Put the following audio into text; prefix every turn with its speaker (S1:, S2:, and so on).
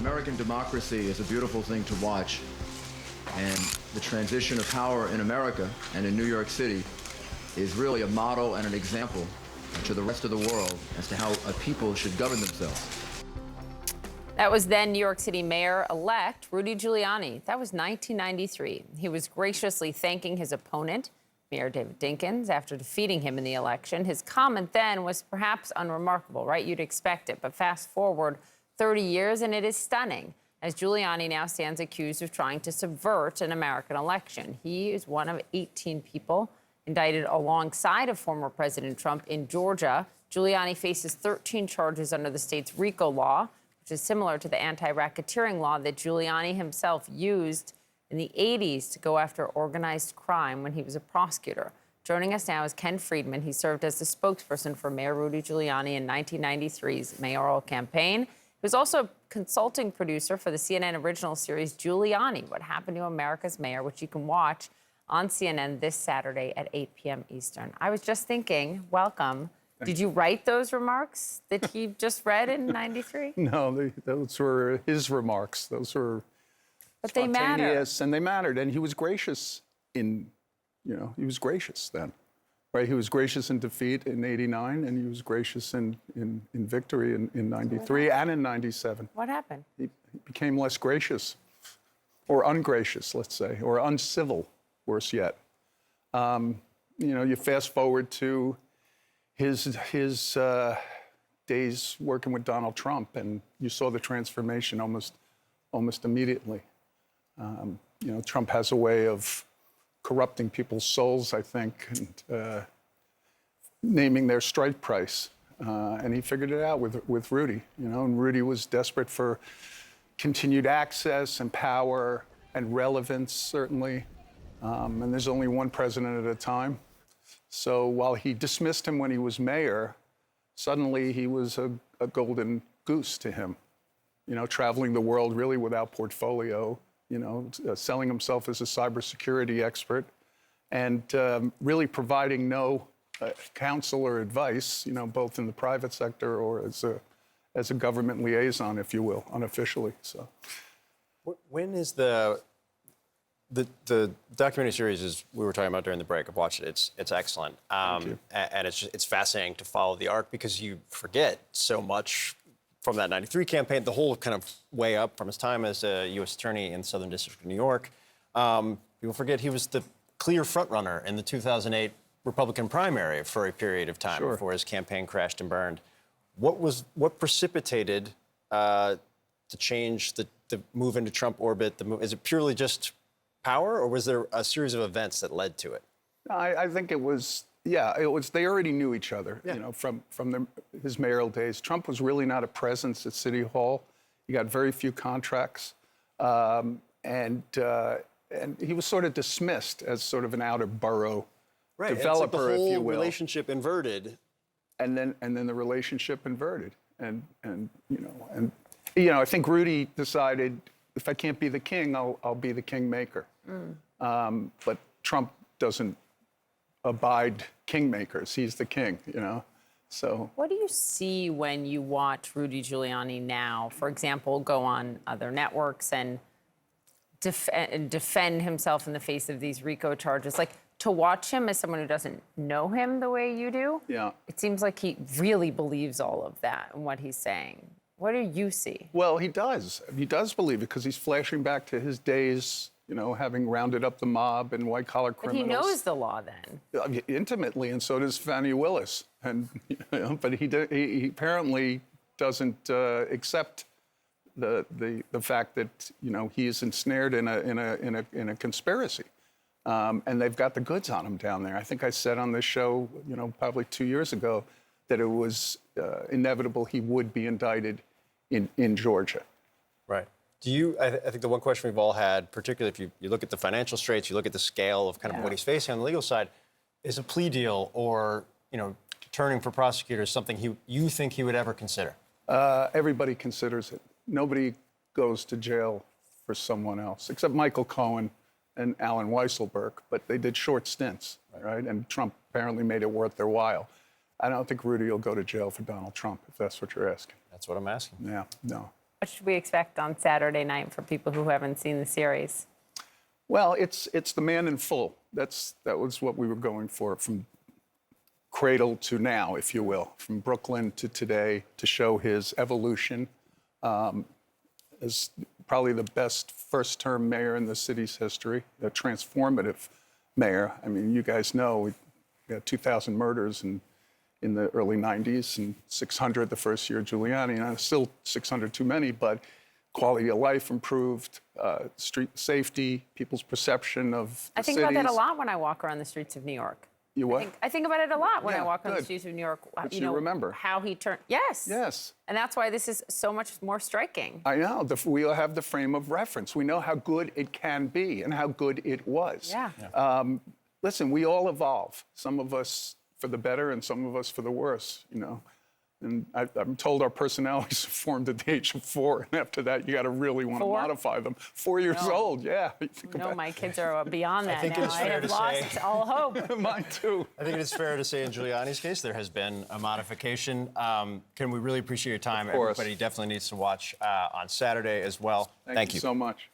S1: American democracy is a beautiful thing to watch, and the transition of power in America and in New York City is really a model and an example to the rest of the world as to how a people should govern themselves.
S2: That was then New York City Mayor-elect Rudy Giuliani. That was 1993. He was graciously thanking his opponent, Mayor David Dinkins, after defeating him in the election. His comment then was perhaps unremarkable, right? You'd expect it. But fast forward 30 years, and it is stunning, as Giuliani now stands accused of trying to subvert an American election. He is one of 18 people indicted alongside of former President Trump in Georgia. Giuliani faces 13 charges under the state's RICO law, which is similar to the anti-racketeering law that Giuliani himself used in the 80s to go after organized crime when he was a prosecutor. Joining us now is Ken Friedman. He served as the spokesperson for Mayor Rudy Giuliani in 1993's mayoral campaign. He was also a consulting producer for the CNN original series Giuliani, What Happened to America's Mayor, which you can watch on CNN this Saturday at 8 p.m. Eastern. I was just thinking, welcome. Did you write those remarks that he just read in 93?
S3: No, those were his remarks. Those were
S2: but they matter.
S3: Spontaneous, and they mattered. And he was gracious he was gracious then, right? He was gracious in defeat in 89, and he was gracious in victory in 93 and in 97.
S2: What happened?
S3: He became less gracious, or ungracious, let's say, or uncivil, worse yet. You fast forward to his days working with Donald Trump, and you saw the transformation almost immediately. Trump has a way of corrupting people's souls, I think, and naming their strike price. And he figured it out with Rudy, and Rudy was desperate for continued access and power and relevance, certainly. And there's only one president at a time. So while he dismissed him when he was mayor, suddenly he was a golden goose to him, traveling the world really without portfolio, selling himself as a cybersecurity expert, and really providing no counsel or advice, both in the private sector or as a government liaison, if you will, unofficially. So,
S4: when is the documentary series, as we were talking about during the break, I've watched it. It's excellent, and it's fascinating to follow the arc because you forget so much from that 93 campaign, the whole kind of way up from his time as a U.S. attorney in the Southern District of New York. People forget he was the clear frontrunner in the 2008 Republican primary for a period of time before his campaign crashed and burned. What precipitated to change the move into Trump orbit? Is it purely just power, or was there a series of events that led to it?
S3: I think it was. Yeah, it was. They already knew each other, from his mayoral days. Trump was really not a presence at City Hall. He got very few contracts, and he was sort of dismissed as sort of an outer borough developer,
S4: it's like the whole
S3: if you will.
S4: Relationship inverted,
S3: and then the relationship inverted, and I think Rudy decided, if I can't be the king, I'll be the kingmaker. But Trump doesn't abide kingmakers. He's the king, So
S2: what do you see when you watch Rudy Giuliani now, for example, go on other networks and defend himself in the face of these RICO charges? Like, to watch him as someone who doesn't know him the way you do, it seems like he really believes all of that and what he's saying. What do you see? Well,
S3: he does. He does believe it because he's flashing back to his days, having rounded up the mob and white-collar criminals.
S2: But he knows the law then.
S3: Intimately, and so does Fani Willis. And but he apparently doesn't accept the fact that he is ensnared in a conspiracy, and they've got the goods on him down there. I think I said on this show, probably 2 years ago, that it was inevitable he would be indicted in Georgia.
S4: Right. I think the one question we've all had, particularly if you look at the financial straits, you look at the scale of kind of what he's facing on the legal side, is a plea deal or, turning for prosecutors something you think he would ever consider?
S3: Everybody considers it. Nobody goes to jail for someone else, except Michael Cohen and Alan Weisselberg, but they did short stints, right? And Trump apparently made it worth their while. I don't think Rudy will go to jail for Donald Trump, if that's what you're asking.
S4: That's what I'm asking.
S3: Yeah, no.
S2: What should we expect on Saturday night for people who haven't seen the series?
S3: Well, it's the man in full. That was what we were going for, from cradle to now, if you will, from Brooklyn to today, to show his evolution as probably the best first-term mayor in the city's history, a transformative mayor. I mean, you guys know we had 2,000 murders in the early 90s and 600 the first year of Giuliani. And still 600 too many, but quality of life improved, street safety, people's perception of the
S2: I think about that a
S3: cities.
S2: lot when I walk around the streets of New York.
S3: You what?
S2: I think about it a lot when I
S3: Yeah,
S2: walk on the
S3: good.
S2: streets of New York.
S3: But you remember.
S2: How he turned. Yes.
S3: Yes.
S2: And that's why this is so much more striking.
S3: I know. We all have the frame of reference. We know how good it can be and how good it was.
S2: Yeah.
S3: Listen, we all evolve. Some of us for the better and some of us for the worse, And I'm told our personalities are formed at the age of 4, and after that, you got to really want to
S2: 4?
S3: modify them. 4 years old, yeah. Think
S2: No,
S3: about
S2: my kids are beyond that
S4: think
S2: now.
S4: it's
S2: I
S4: fair
S2: have
S4: to
S2: lost
S4: say-
S2: all hope.
S3: mine too.
S4: I think it is fair to say in Giuliani's case, there has been a modification. Ken, we really appreciate your time.
S3: Of course.
S4: Everybody definitely needs to watch on Saturday as well.
S3: Thank you so much.